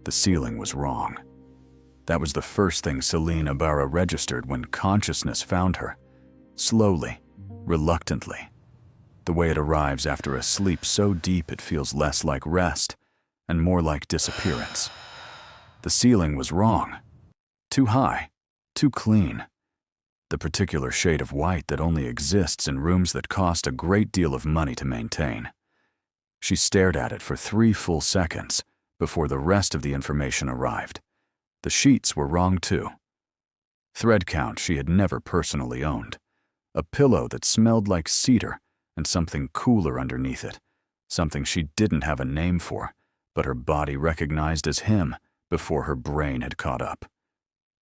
The ceiling was wrong. That was the first thing Celine Ibarra registered when consciousness found her. Slowly, reluctantly. The way it arrives after a sleep so deep it feels less like rest and more like disappearance. The ceiling was wrong. Too high, too clean. The particular shade of white that only exists in rooms that cost a great deal of money to maintain. She stared at it for 3 full seconds before the rest of the information arrived. The sheets were wrong too. Thread count she had never personally owned. A pillow that smelled like cedar and something cooler underneath it. Something she didn't have a name for, but her body recognized as him before her brain had caught up.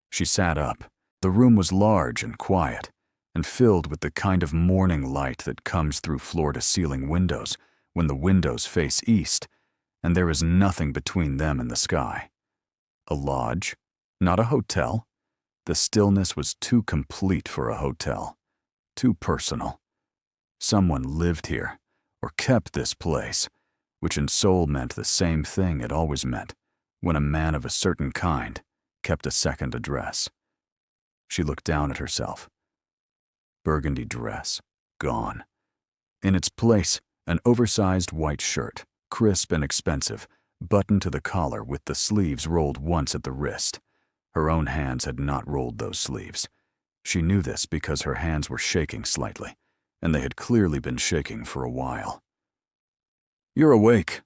She sat up. The room was large and quiet, and filled with the kind of morning light that comes through floor-to-ceiling windows when the windows face east, and there is nothing between them and the sky. A lodge, not a hotel. The stillness was too complete for a hotel, too personal. Someone lived here, or kept this place, which in Seoul meant the same thing it always meant when a man of a certain kind kept a second address. She looked down at herself. Burgundy dress, gone. In its place, an oversized white shirt, crisp and expensive, buttoned to the collar with the sleeves rolled once at the wrist. Her own hands had not rolled those sleeves. She knew this because her hands were shaking slightly, and they had clearly been shaking for a while. "You're awake."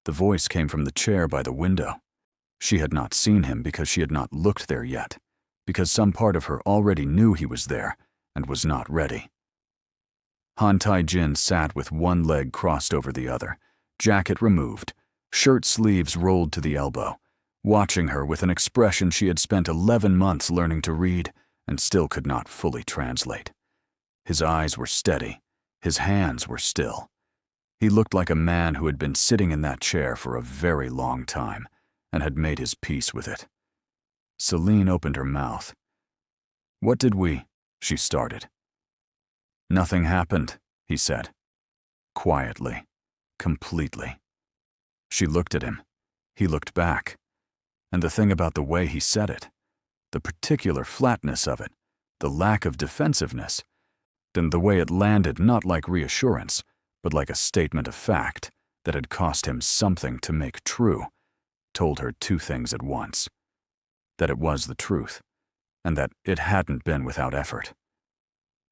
The voice came from the chair by the window. She had not seen him because she had not looked there yet, because some part of her already knew he was there and was not ready. Han Tae-jin sat with one leg crossed over the other, jacket removed, shirt sleeves rolled to the elbow, watching her with an expression she had spent 11 months learning to read and still could not fully translate. His eyes were steady, his hands were still. He looked like a man who had been sitting in that chair for a very long time and had made his peace with it. Celine opened her mouth. "What did we?" she started. "Nothing happened," he said. Quietly, completely. She looked at him. He looked back. And the thing about the way he said it, the particular flatness of it, the lack of defensiveness, and the way it landed not like reassurance, but like a statement of fact that had cost him something to make true, told her 2 things at once. That it was the truth, and that it hadn't been without effort.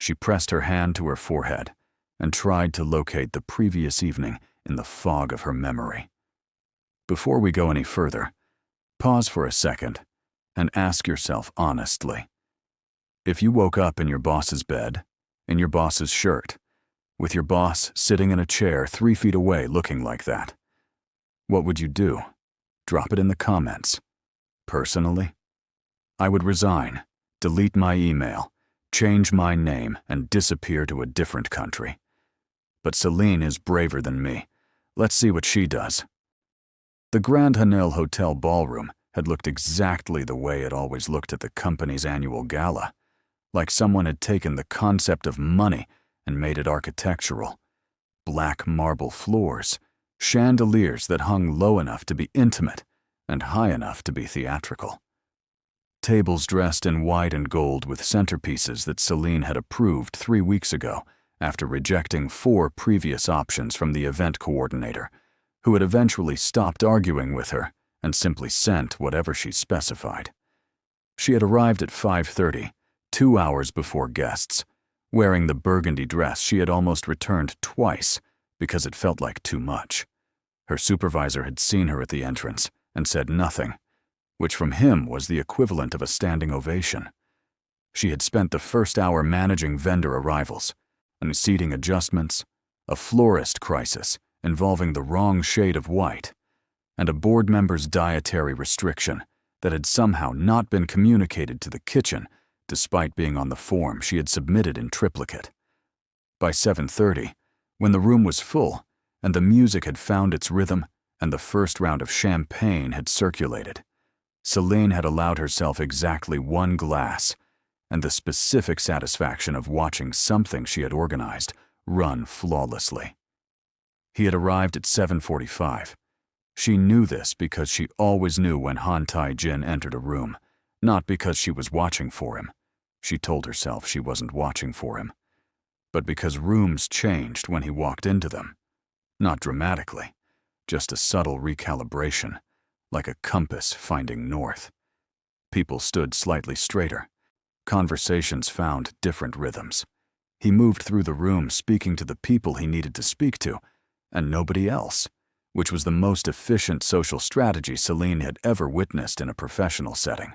She pressed her hand to her forehead and tried to locate the previous evening in the fog of her memory. Before we go any further, pause for a second and ask yourself honestly. If you woke up in your boss's bed, in your boss's shirt, with your boss sitting in a chair 3 feet away looking like that, what would you do? Drop it in the comments. Personally, I would resign, delete my email, change my name, and disappear to a different country. But Celine is braver than me. Let's see what she does. The Grand Hanel Hotel ballroom had looked exactly the way it always looked at the company's annual gala, like someone had taken the concept of money and made it architectural. Black marble floors, chandeliers that hung low enough to be intimate and high enough to be theatrical. Tables dressed in white and gold with centerpieces that Celine had approved 3 weeks ago after rejecting 4 previous options from the event coordinator, who had eventually stopped arguing with her and simply sent whatever she specified. She had arrived at 5:30, 2 hours before guests, wearing the burgundy dress she had almost returned twice because it felt like too much. Her supervisor had seen her at the entrance and said nothing, which from him was the equivalent of a standing ovation. She had spent the first hour managing vendor arrivals, and seating adjustments, a florist crisis involving the wrong shade of white, and a board member's dietary restriction that had somehow not been communicated to the kitchen despite being on the form she had submitted in triplicate. By 7:30, when the room was full and the music had found its rhythm and the first round of champagne had circulated, Celine had allowed herself exactly 1 glass and the specific satisfaction of watching something she had organized run flawlessly. He had arrived at 7:45. She knew this because she always knew when Han Tae-jin entered a room, not because she was watching for him. She told herself she wasn't watching for him, but because rooms changed when he walked into them. Not dramatically, just a subtle recalibration, like a compass finding north. People stood slightly straighter. Conversations found different rhythms. He moved through the room speaking to the people he needed to speak to, and nobody else, which was the most efficient social strategy Celine had ever witnessed in a professional setting,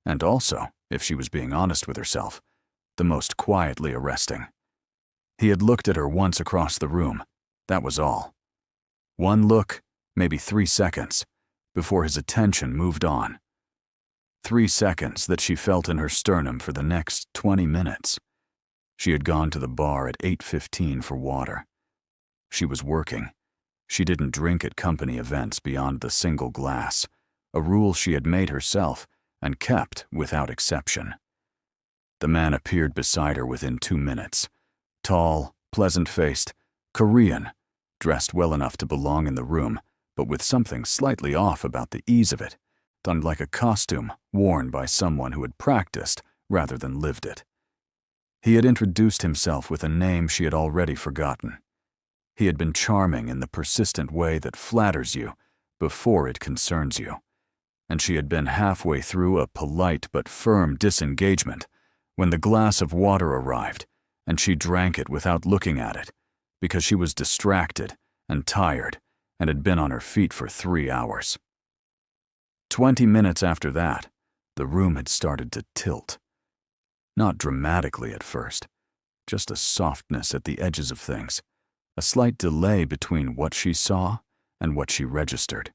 and also, if she was being honest with herself, the most quietly arresting. He had looked at her once across the room, that was all. One look, maybe 3 seconds, before his attention moved on. 3 seconds that she felt in her sternum for the next 20 minutes. She had gone to the bar at 8:15 for water. She was working. She didn't drink at company events beyond the single glass, a rule she had made herself and kept without exception. The man appeared beside her within 2 minutes. Tall, pleasant-faced, Korean, dressed well enough to belong in the room, but with something slightly off about the ease of it, done like a costume worn by someone who had practiced rather than lived it. He had introduced himself with a name she had already forgotten. He had been charming in the persistent way that flatters you before it concerns you, and she had been halfway through a polite but firm disengagement when the glass of water arrived, and she drank it without looking at it, because she was distracted and tired and had been on her feet for 3 hours. 20 minutes after that, the room had started to tilt. Not dramatically at first, just a softness at the edges of things, a slight delay between what she saw and what she registered.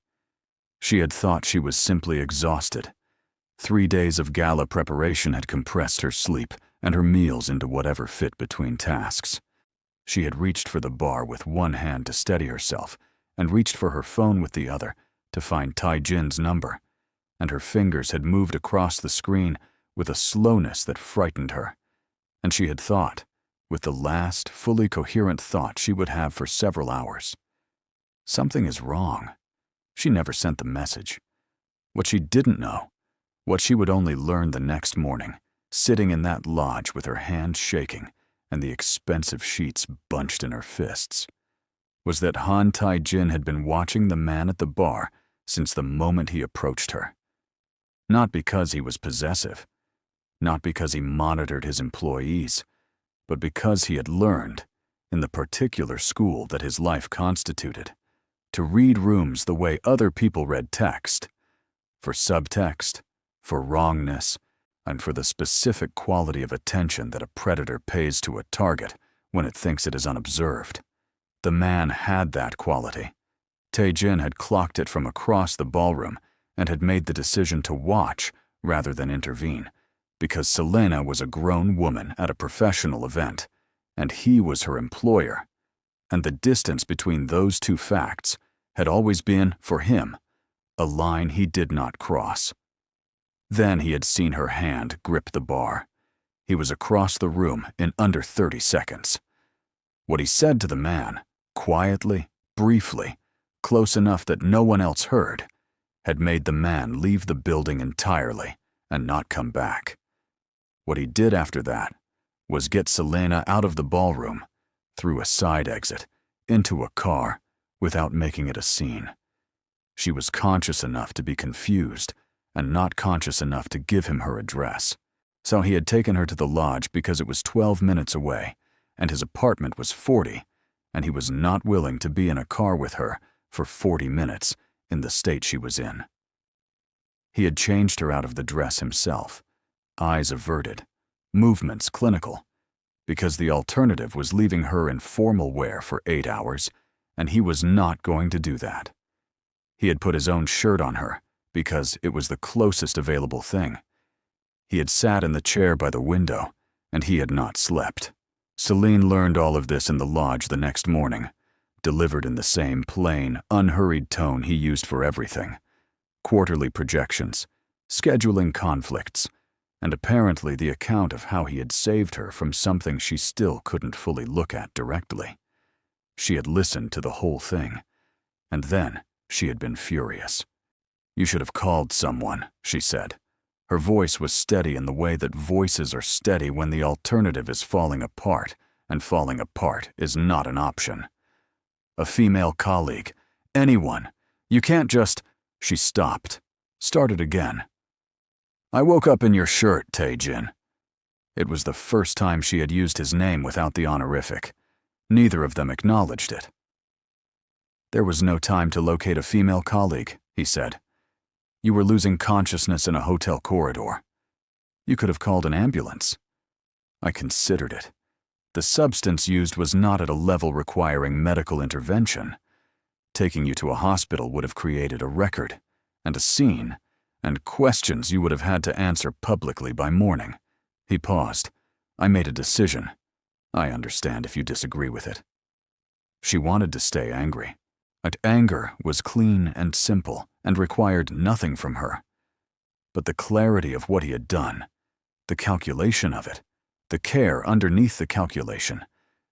She had thought she was simply exhausted. 3 days of gala preparation had compressed her sleep and her meals into whatever fit between tasks. She had reached for the bar with one hand to steady herself and reached for her phone with the other to find Tae-jin's number, and her fingers had moved across the screen with a slowness that frightened her. And she had thought, with the last, fully coherent thought she would have for several hours. Something is wrong. She never sent the message. What she didn't know, what she would only learn the next morning, sitting in that lodge with her hands shaking and the expensive sheets bunched in her fists, was that Han Tae-jin had been watching the man at the bar since the moment he approached her. Not because he was possessive, not because he monitored his employees, but because he had learned, in the particular school that his life constituted, to read rooms the way other people read text, for subtext, for wrongness, and for the specific quality of attention that a predator pays to a target when it thinks it is unobserved. The man had that quality. Tae-jin had clocked it from across the ballroom and had made the decision to watch rather than intervene, because Selena was a grown woman at a professional event, and he was her employer, and the distance between those two facts had always been, for him, a line he did not cross. Then he had seen her hand grip the bar. He was across the room in under 30 seconds. What he said to the man, quietly, briefly, close enough that no one else heard, had made the man leave the building entirely and not come back. What he did after that was get Selena out of the ballroom, through a side exit, into a car, without making it a scene. She was conscious enough to be confused and not conscious enough to give him her address. So he had taken her to the lodge because it was 12 minutes away, and his apartment was 40, and he was not willing to be in a car with her for 40 minutes in the state she was in. He had changed her out of the dress himself, eyes averted, movements clinical, because the alternative was leaving her in formal wear for 8 hours, and he was not going to do that. He had put his own shirt on her because it was the closest available thing. He had sat in the chair by the window, and he had not slept. Celine learned all of this in the lodge the next morning, delivered in the same plain, unhurried tone he used for everything. Quarterly projections, scheduling conflicts, and apparently the account of how he had saved her from something she still couldn't fully look at directly. She had listened to the whole thing, and then She had been furious. "You should have called someone," she said. Her voice was steady in the way that voices are steady when the alternative is falling apart, and falling apart is not an option. "A female colleague. Anyone. You can't just—" She stopped. Started again. "I woke up in your shirt, Tae-jin." It was the first time she had used his name without the honorific. Neither of them acknowledged it. "There was no time to locate a female colleague," he said. "You were losing consciousness in a hotel corridor. You could have called an ambulance." I considered it. The substance used was not at a level requiring medical intervention. Taking you to a hospital would have created a record, and a scene, and questions you would have had to answer publicly by morning. He paused. "I made a decision. I understand if you disagree with it." She wanted to stay angry. But anger was clean and simple and required nothing from her. But the clarity of what he had done, the calculation of it, the care underneath the calculation,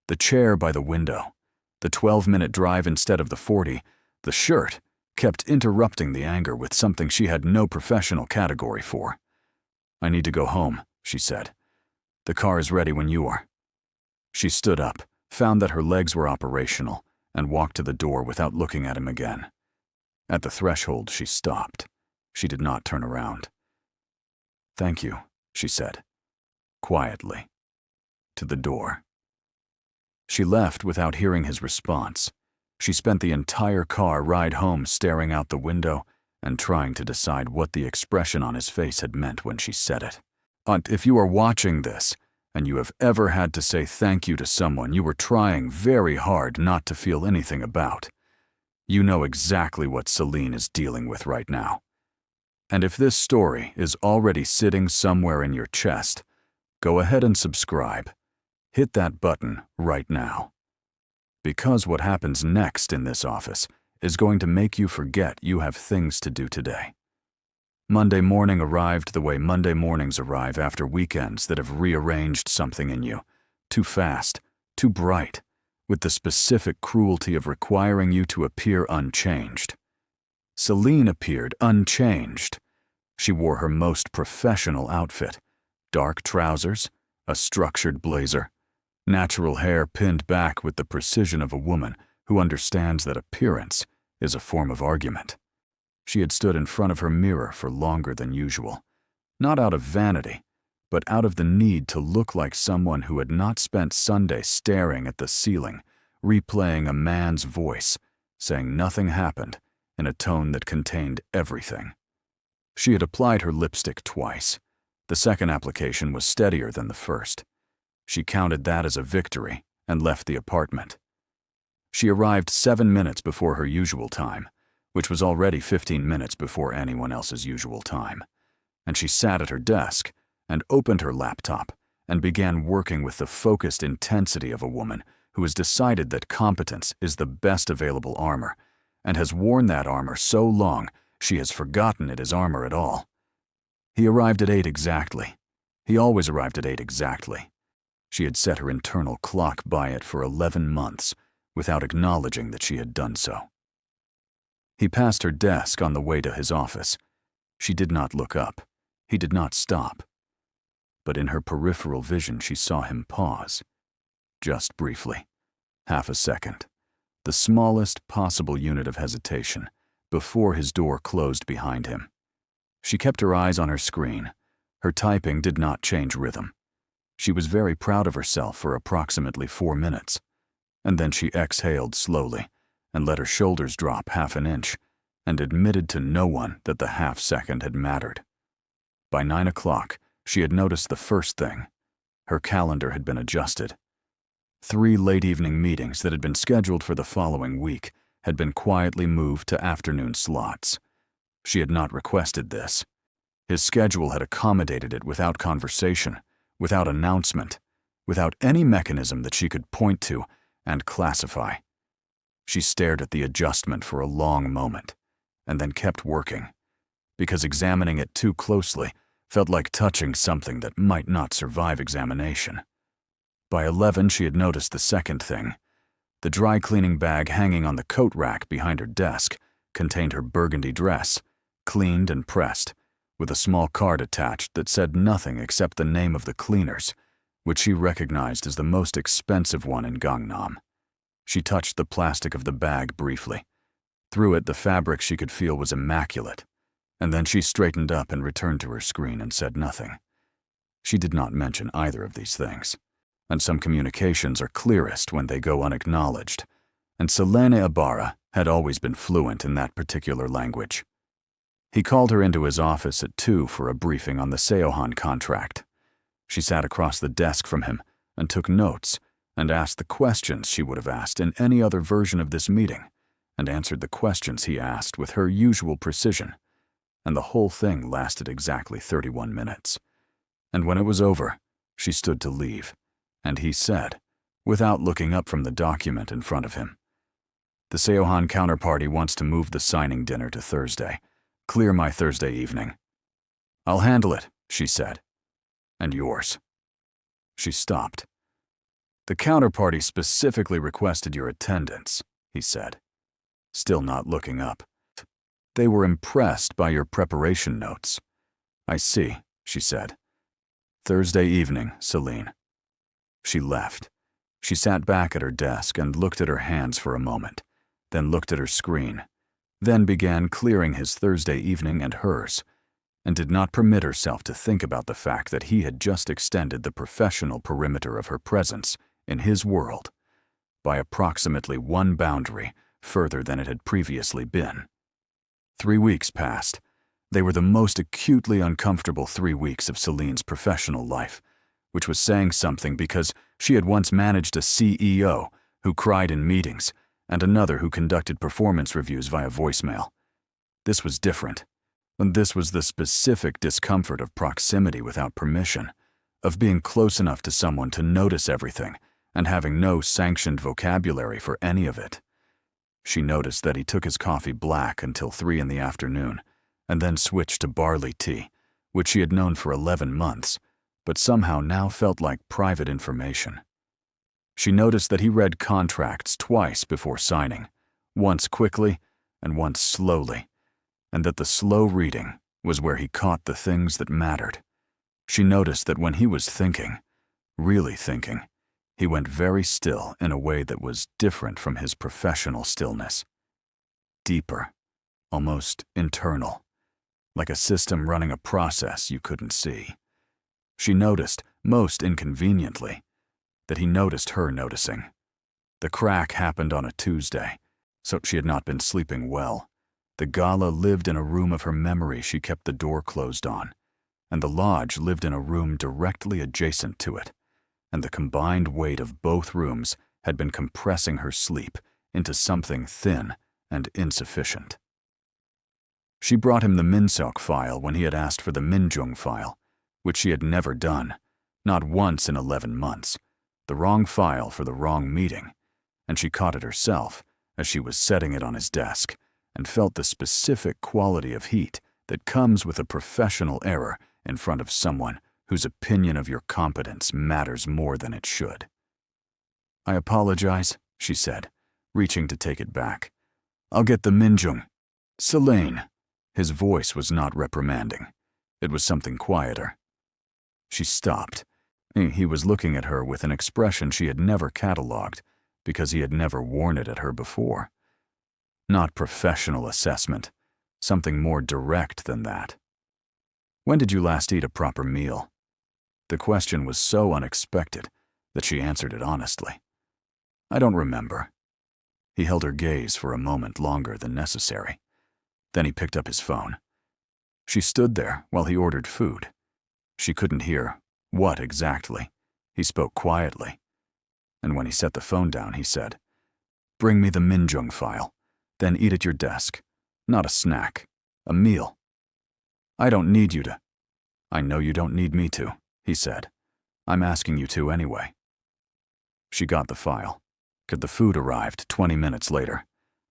the chair by the window, the 12-minute drive instead of the 40, the shirt, kept interrupting the anger with something she had no professional category for. "I need to go home," she said. "The car is ready when you are." She stood up, found that her legs were operational, and walked to the door without looking at him again. At the threshold, she stopped. She did not turn around. "Thank you," she said, quietly, to the door. She left without hearing his response. She spent the entire car ride home staring out the window and trying to decide what the expression on his face had meant when she said it. If you are watching this, and you have ever had to say thank you to someone you were trying very hard not to feel anything about, you know exactly what Celine is dealing with right now. And if this story is already sitting somewhere in your chest, go ahead and subscribe. Hit that button right now. Because what happens next in this office is going to make you forget you have things to do today. Monday morning arrived the way Monday mornings arrive after weekends that have rearranged something in you. Too fast, too bright, with the specific cruelty of requiring you to appear unchanged. Celine appeared unchanged. She wore her most professional outfit, dark trousers, a structured blazer, natural hair pinned back with the precision of a woman who understands that appearance is a form of argument. She had stood in front of her mirror for longer than usual, not out of vanity, but out of the need to look like someone who had not spent Sunday staring at the ceiling, replaying a man's voice, saying nothing happened in a tone that contained everything. She had applied her lipstick twice. The second application was steadier than the first. She counted that as a victory and left the apartment. She arrived 7 minutes before her usual time, which was already 15 minutes before anyone else's usual time, and she sat at her desk and opened her laptop and began working with the focused intensity of a woman who has decided that competence is the best available armor and has worn that armor so long she has forgotten it is armor at all. He arrived at 8 exactly. He always arrived at 8 exactly. She had set her internal clock by it for 11 months without acknowledging that she had done so. He passed her desk on the way to his office. She did not look up. He did not stop. But in her peripheral vision she saw him pause. Just briefly. Half a second. The smallest possible unit of hesitation before his door closed behind him. She kept her eyes on her screen. Her typing did not change rhythm. She was very proud of herself for approximately 4 minutes. And then she exhaled slowly and let her shoulders drop half an inch, and admitted to no one that the half second had mattered. By 9 o'clock, she had noticed the first thing. Her calendar had been adjusted. 3 late evening meetings that had been scheduled for the following week had been quietly moved to afternoon slots. She had not requested this. His schedule had accommodated it without conversation, without announcement, without any mechanism that she could point to and classify. She stared at the adjustment for a long moment, and then kept working, because examining it too closely felt like touching something that might not survive examination. By 11, she had noticed the second thing. The dry cleaning bag hanging on the coat rack behind her desk contained her burgundy dress, cleaned and pressed, with a small card attached that said nothing except the name of the cleaners, which she recognized as the most expensive one in Gangnam. She touched the plastic of the bag briefly. Through it, the fabric she could feel was immaculate, and then she straightened up and returned to her screen and said nothing. She did not mention either of these things, and some communications are clearest when they go unacknowledged, and Selene Ibarra had always been fluent in that particular language. He called her into his office at 2 for a briefing on the Seohan contract. She sat across the desk from him and took notes and asked the questions she would have asked in any other version of this meeting, and answered the questions he asked with her usual precision, and the whole thing lasted exactly 31 minutes. And when it was over, she stood to leave, and he said, without looking up from the document in front of him, "The Seohan counterparty wants to move the signing dinner to Thursday. Clear my Thursday evening." "I'll handle it," she said. "And yours." She stopped. "The counterparty specifically requested your attendance," he said, still not looking up. "They were impressed by your preparation notes." "I see," she said. "Thursday evening, Celine." She left. She sat back at her desk and looked at her hands for a moment, then looked at her screen, then began clearing his Thursday evening and hers, and did not permit herself to think about the fact that he had just extended the professional perimeter of her presence in his world by approximately one boundary further than it had previously been. 3 weeks passed. They were the most acutely uncomfortable 3 weeks of Celine's professional life, which was saying something because she had once managed a CEO who cried in meetings and another who conducted performance reviews via voicemail. This was different, and this was the specific discomfort of proximity without permission, of being close enough to someone to notice everything and having no sanctioned vocabulary for any of it. She noticed that he took his coffee black until 3 in the afternoon, and then switched to barley tea, which she had known for 11 months, but somehow now felt like private information. She noticed that he read contracts twice before signing, once quickly and once slowly, and that the slow reading was where he caught the things that mattered. She noticed that when he was thinking, really thinking, he went very still in a way that was different from his professional stillness. Deeper, almost internal, like a system running a process you couldn't see. She noticed, most inconveniently, that he noticed her noticing. The crack happened on a Tuesday, so she had not been sleeping well. The gala lived in a room of her memory she kept the door closed on, and the lodge lived in a room directly adjacent to it, and the combined weight of both rooms had been compressing her sleep into something thin and insufficient. She brought him the Minsok file when he had asked for the Minjung file, which she had never done, not once in 11 months, the wrong file for the wrong meeting, and she caught it herself as she was setting it on his desk and felt the specific quality of heat that comes with a professional error in front of someone whose opinion of your competence matters more than it should. "I apologize," she said, reaching to take it back. "I'll get the Minjung." "Celine." His voice was not reprimanding. It was something quieter. She stopped. He was looking at her with an expression she had never catalogued because he had never worn it at her before. Not professional assessment, something more direct than that. "When did you last eat a proper meal?" The question was so unexpected that she answered it honestly. "I don't remember." He held her gaze for a moment longer than necessary. Then he picked up his phone. She stood there while he ordered food. She couldn't hear what exactly. He spoke quietly. And when he set the phone down, he said, "Bring me the Minjung file, then eat at your desk. Not a snack, a meal." "I don't need you to." "I know you don't need me to," he said. "I'm asking you to anyway." She got the file. The food arrived 20 minutes later.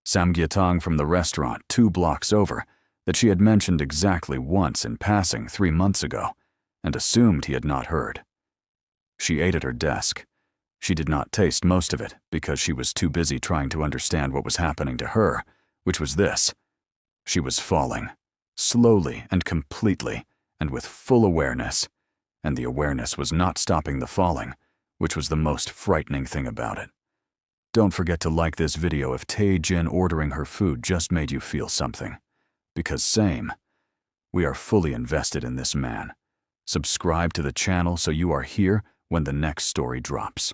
Samgyetang from the restaurant 2 blocks over that she had mentioned exactly once in passing 3 months ago and assumed he had not heard. She ate at her desk. She did not taste most of it because she was too busy trying to understand what was happening to her, which was this: She was falling, slowly and completely, and with full awareness. And the awareness was not stopping the falling, which was the most frightening thing about it. Don't forget to like this video if Tae-jin ordering her food just made you feel something. Because same, we are fully invested in this man. Subscribe to the channel so you are here when the next story drops.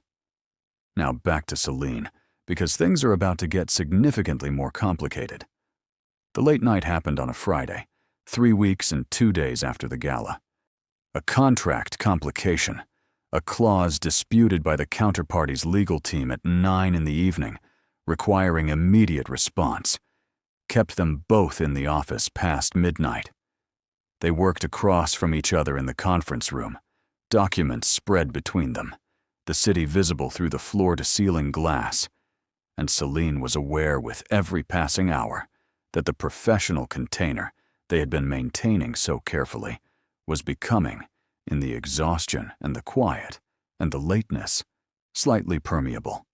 Now back to Celine, because things are about to get significantly more complicated. The late night happened on a Friday, 3 weeks and 2 days after the gala. A contract complication, a clause disputed by the counterparty's legal team at 9 in the evening, requiring immediate response, kept them both in the office past midnight. They worked across from each other in the conference room, documents spread between them, the city visible through the floor-to-ceiling glass, and Celine was aware with every passing hour that the professional container they had been maintaining so carefully was becoming, in the exhaustion and the quiet and the lateness, slightly permeable.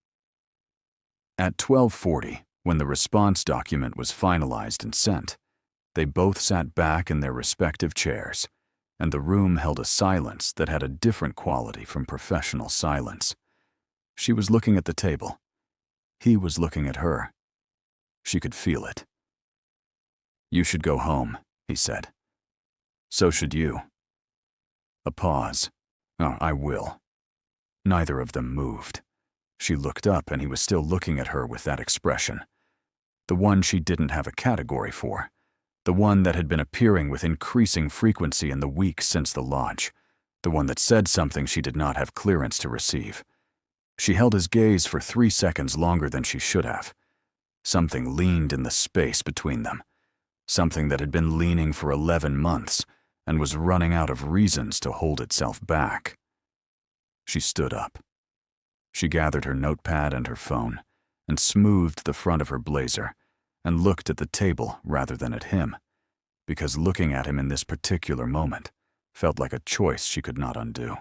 At 12:40, when the response document was finalized and sent, they both sat back in their respective chairs, and the room held a silence that had a different quality from professional silence. She was looking at the table. He was looking at her. She could feel it. "You should go home," he said. "So should you." A pause. "Oh, I will." Neither of them moved. She looked up and he was still looking at her with that expression. The one she didn't have a category for. The one that had been appearing with increasing frequency in the weeks since the launch. The one that said something she did not have clearance to receive. She held his gaze for 3 seconds longer than she should have. Something leaned in the space between them. Something that had been leaning for 11 months and was running out of reasons to hold itself back. She stood up. She gathered her notepad and her phone and smoothed the front of her blazer and looked at the table rather than at him, because looking at him in this particular moment felt like a choice she could not undo.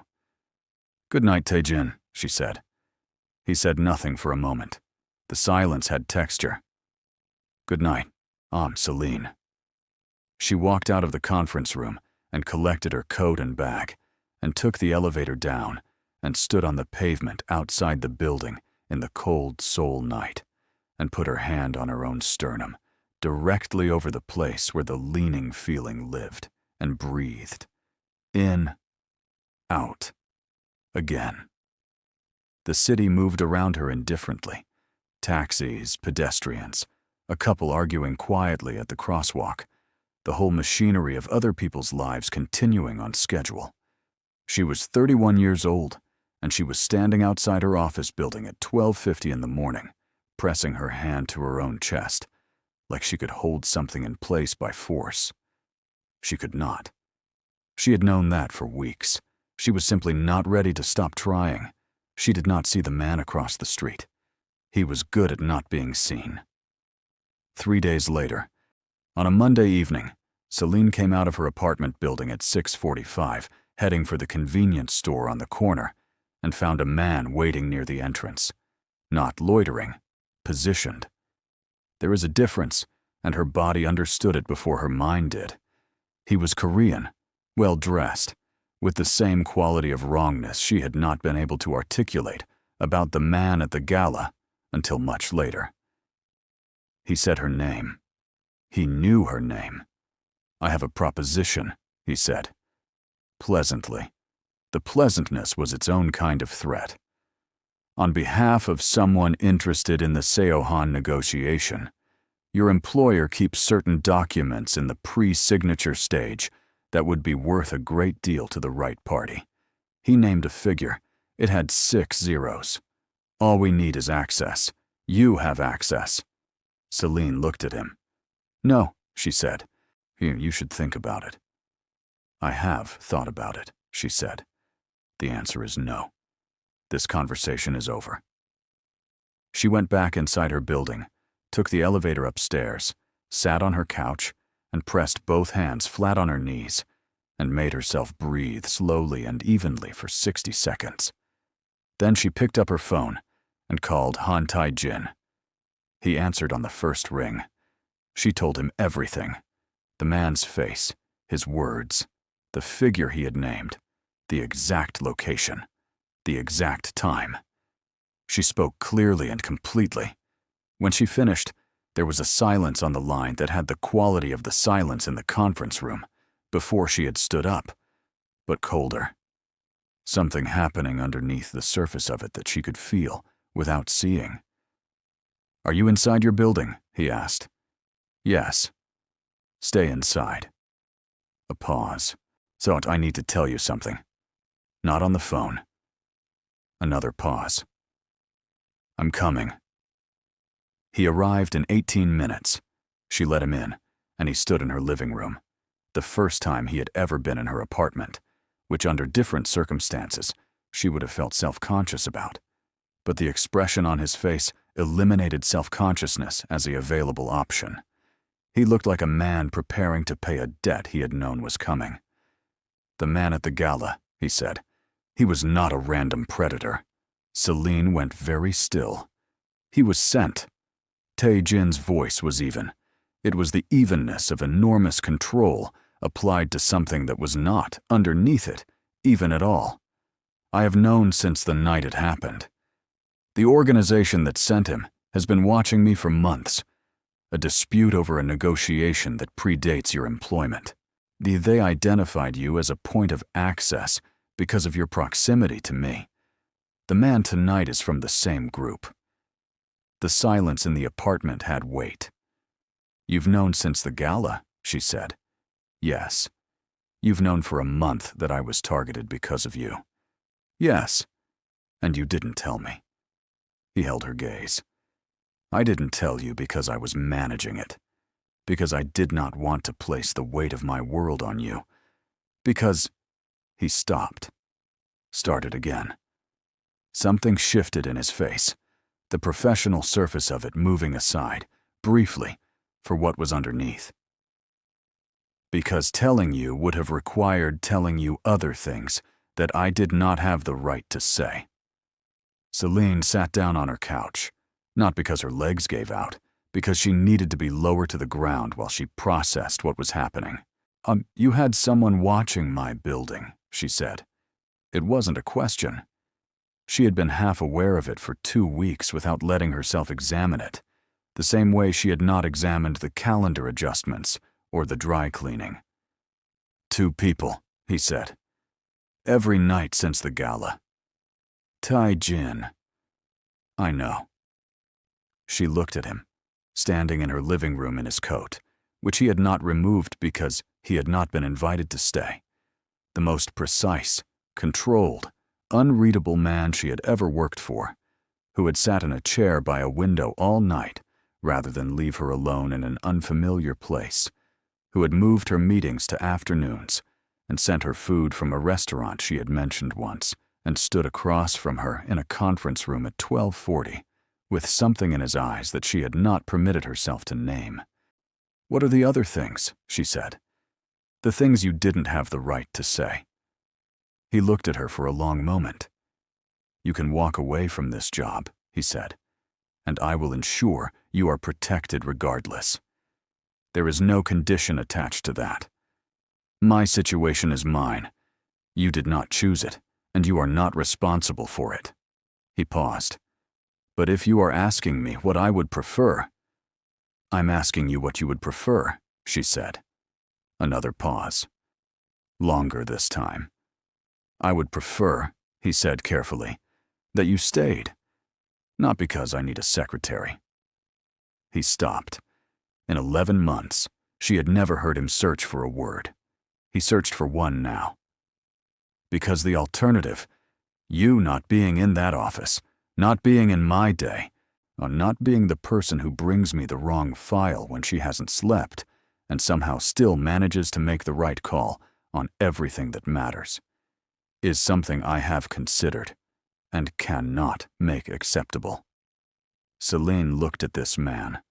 "Good night, Tae-jin," she said. He said nothing for a moment. The silence had texture. "Good night, Celine." She walked out of the conference room and collected her coat and bag and took the elevator down and stood on the pavement outside the building in the cold Seoul night and put her hand on her own sternum, directly over the place where the leaning feeling lived, and breathed. In, out, again. The city moved around her indifferently. Taxis, pedestrians, a couple arguing quietly at the crosswalk, the whole machinery of other people's lives continuing on schedule. She was 31 years old, and she was standing outside her office building at 12:50 in the morning, pressing her hand to her own chest, like she could hold something in place by force. She could not. She had known that for weeks. She was simply not ready to stop trying. She did not see the man across the street. He was good at not being seen. 3 days later, on a Monday evening, Celine came out of her apartment building at 6:45, heading for the convenience store on the corner, and found a man waiting near the entrance. Not loitering, positioned. There is a difference, and her body understood it before her mind did. He was Korean, well-dressed, with the same quality of wrongness she had not been able to articulate about the man at the gala until much later. He said her name. He knew her name. "I have a proposition," he said. Pleasantly. The pleasantness was its own kind of threat. "On behalf of someone interested in the Seohan negotiation, your employer keeps certain documents in the pre-signature stage that would be worth a great deal to the right party." He named a figure. It had 6 zeros. "All we need is access. You have access." Celine looked at him. "No," she said. You should think about it." "I have thought about it," she said. "The answer is no. This conversation is over." She went back inside her building, took the elevator upstairs, sat on her couch, and pressed both hands flat on her knees, and made herself breathe slowly and evenly for 60 seconds. Then she picked up her phone and called Han Tae-jin. He answered on the first ring. She told him everything. The man's face, his words, the figure he had named, the exact location, the exact time. She spoke clearly and completely. When she finished, there was a silence on the line that had the quality of the silence in the conference room before she had stood up, but colder. Something happening underneath the surface of it that she could feel without seeing. "Are you inside your building?" he asked. "Yes." "Stay inside." A pause. "So I need to tell you something. Not on the phone." Another pause. "I'm coming." He arrived in 18 minutes. She let him in, and he stood in her living room, the first time he had ever been in her apartment, which under different circumstances she would have felt self-conscious about. But the expression on his face eliminated self-consciousness as the available option. He looked like a man preparing to pay a debt he had known was coming. "The man at the gala," he said. "He was not a random predator." Celine went very still. "He was sent." Tae-jin's voice was even. It was the evenness of enormous control applied to something that was not, underneath it, even at all. "I have known since the night it happened. The organization that sent him has been watching me for months. A dispute over a negotiation that predates your employment. They identified you as a point of access because of your proximity to me. The man tonight is from the same group." The silence in the apartment had weight. "You've known since the gala," she said. "Yes." "You've known for a month that I was targeted because of you." "Yes." "And you didn't tell me." He held her gaze. "I didn't tell you because I was managing it. Because I did not want to place the weight of my world on you. Because—" He stopped. Started again. Something shifted in his face, the professional surface of it moving aside, briefly, for what was underneath. "Because telling you would have required telling you other things that I did not have the right to say." Celine sat down on her couch, not because her legs gave out, because she needed to be lower to the ground while she processed what was happening. You had someone watching my building," she said. It wasn't a question. She had been half aware of it for 2 weeks without letting herself examine it, the same way she had not examined the calendar adjustments or the dry cleaning. "2 people," he said. "Every night since the gala." "Tae-jin." "I know." She looked at him, standing in her living room in his coat, which he had not removed because he had not been invited to stay. The most precise, controlled, unreadable man she had ever worked for, who had sat in a chair by a window all night rather than leave her alone in an unfamiliar place, who had moved her meetings to afternoons and sent her food from a restaurant she had mentioned once, and stood across from her in a conference room at 12:40, with something in his eyes that she had not permitted herself to name. "What are the other things?" she said. "The things you didn't have the right to say." He looked at her for a long moment. "You can walk away from this job," he said, "and I will ensure you are protected regardless. There is no condition attached to that. My situation is mine. You did not choose it, and you are not responsible for it." He paused. "But if you are asking me what I would prefer—" "I'm asking you what you would prefer," she said. Another pause. Longer this time. "I would prefer," he said carefully, "that you stayed. Not because I need a secretary." He stopped. In 11 months, she had never heard him search for a word. He searched for one now. "Because the alternative, you not being in that office, not being in my day, on not being the person who brings me the wrong file when she hasn't slept, and somehow still manages to make the right call on everything that matters, is something I have considered and cannot make acceptable." Celine looked at this man,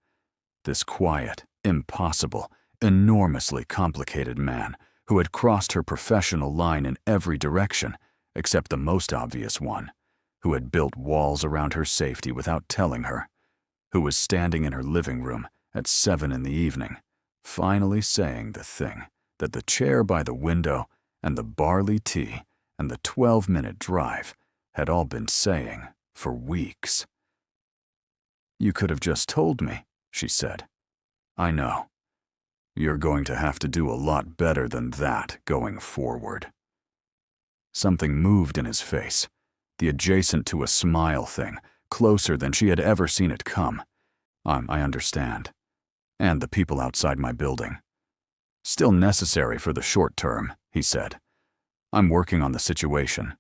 this quiet, impossible, enormously complicated man who had crossed her professional line in every direction except the most obvious one, who had built walls around her safety without telling her, who was standing in her living room at 7 in the evening, finally saying the thing that the chair by the window and the barley tea and the 12-minute drive had all been saying for weeks. "You could have just told me," she said. "I know. You're going to have to do a lot better than that going forward." Something moved in his face, the adjacent to a smile thing, closer than she had ever seen it come. I understand. And the people outside my building. Still necessary for the short term, he said. I'm working on the situation.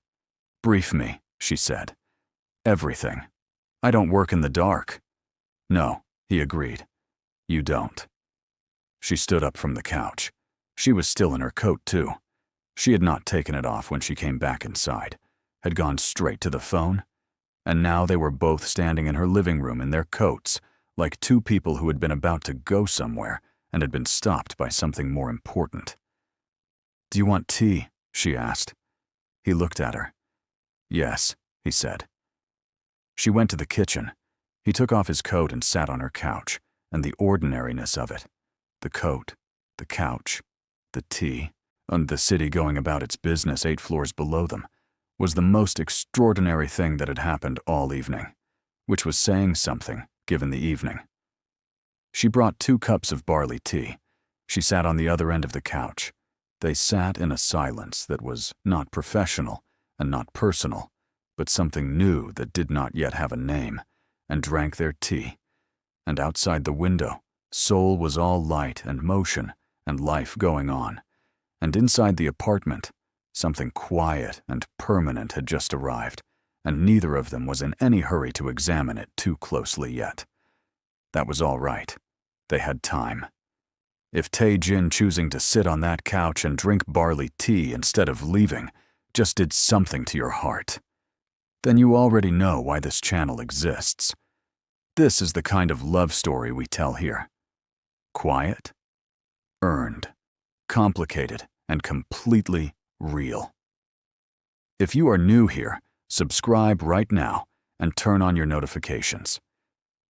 Brief me, she said. Everything. I don't work in the dark. No, he agreed. You don't. She stood up from the couch. She was still in her coat, too. She had not taken it off when she came back inside, had gone straight to the phone, and now they were both standing in her living room in their coats, like two people who had been about to go somewhere and had been stopped by something more important. "Do you want tea?" she asked. He looked at her. "Yes," he said. She went to the kitchen. He took off his coat and sat on her couch, and the ordinariness of it, the coat, the couch, the tea, and the city going about its business 8 floors below them, was the most extraordinary thing that had happened all evening, which was saying something, given the evening. She brought 2 cups of barley tea. She sat on the other end of the couch. They sat in a silence that was not professional and not personal, but something new that did not yet have a name, and drank their tea. And outside the window, Seoul was all light and motion and life going on. And inside the apartment, something quiet and permanent had just arrived, and neither of them was in any hurry to examine it too closely yet. That was all right. They had time. If Tae-jin choosing to sit on that couch and drink barley tea instead of leaving just did something to your heart, then you already know why this channel exists. This is the kind of love story we tell here. Quiet, earned, complicated, and completely real. If you are new here, subscribe right now and turn on your notifications.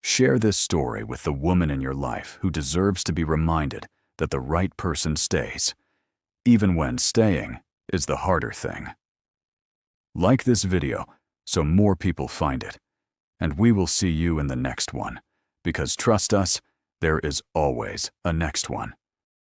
Share this story with the woman in your life who deserves to be reminded that the right person stays, even when staying is the harder thing. Like this video so more people find it, and we will see you in the next one, because trust us, there is always a next one.